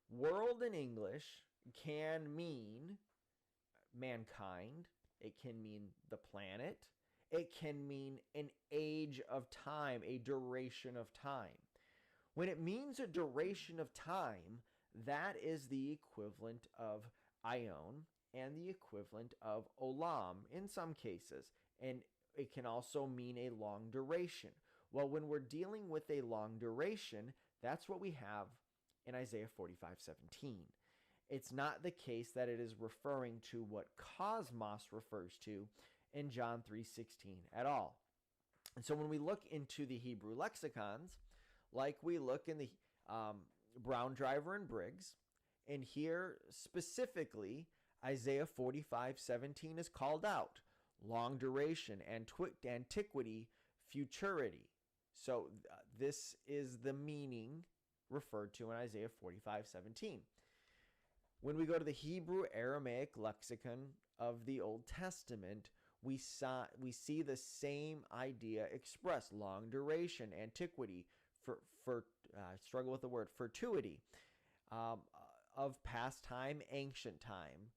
World in English can mean mankind, it can mean the planet, it can mean an age of time, a duration of time. When it means a duration of time, that is the equivalent of ion and the equivalent of olam in some cases. And it can also mean a long duration. Well, when we're dealing with a long duration, that's what we have in Isaiah 45:17. It's not the case that it is referring to what cosmos refers to in John 3:16 at all. And so when we look into the Hebrew lexicons, like we look in the Brown, Driver, and Briggs, and here specifically Isaiah 45:17 is called out: long duration, antiquity, futurity. So this is the meaning referred to in Isaiah 45:17. When we go to the Hebrew Aramaic lexicon of the Old Testament, we see the same idea expressed: long duration, antiquity, struggle with the word, fortuity, of past time, ancient time.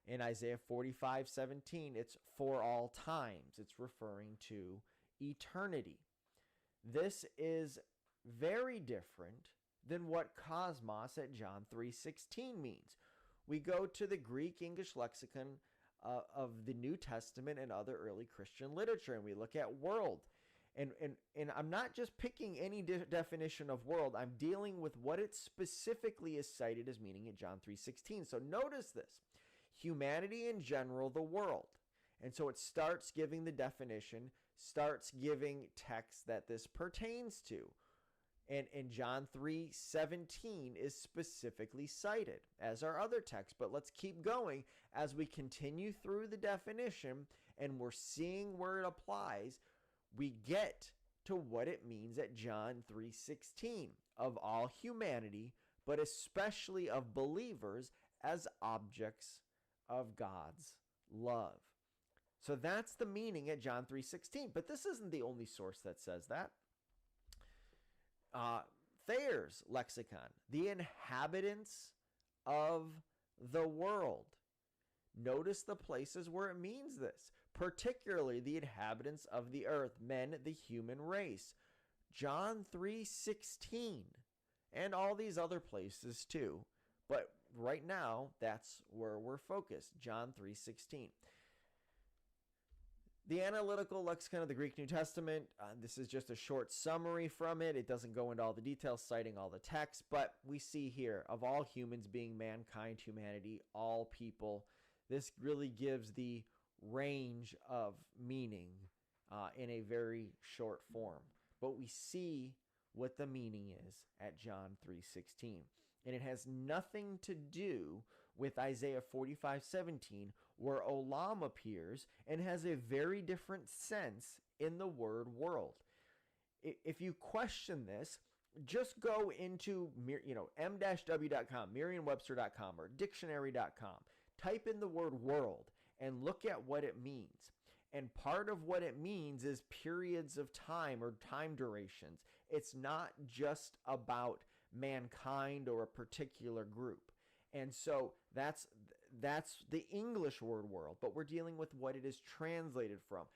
In Isaiah 45:17, it's for all times. It's referring to eternity. This is very different than what cosmos at John 3:16 means. We go to the Greek English lexicon of the New Testament and other early Christian literature, and we look at world. And I'm not just picking any definition of world. I'm dealing with what it specifically is cited as meaning at John 3:16. So notice this: humanity in general, the world. And so it starts giving the definition, starts giving text that this pertains to. And John 3:17 is specifically cited, as are other texts. But let's keep going as we continue through the definition and we're seeing where it applies. We get to what it means at John 3:16 of all humanity, but especially of believers as objects of God's love. So that's the meaning at John 3:16. But this isn't the only source that says that. Thayer's lexicon, the inhabitants of the world. Notice the places where it means this, particularly the inhabitants of the earth, men, the human race. John 3:16, and all these other places too. But right now, that's where we're focused, John 3:16. The analytical lexicon of the Greek New Testament, this is just a short summary from it. It doesn't go into all the details, citing all the text, but we see here, of all humans being mankind, humanity, all people. This really gives the range of meaning in a very short form. But we see what the meaning is at John 3:16. And it has nothing to do with Isaiah 45:17, where olam appears and has a very different sense in the word world. If you question this, just go into m-w.com, merriam-webster.com, or dictionary.com. Type in the word world and look at what it means. And part of what it means is periods of time or time durations. It's not just about mankind or a particular group. And so that's the English word world, but we're dealing with what it is translated from.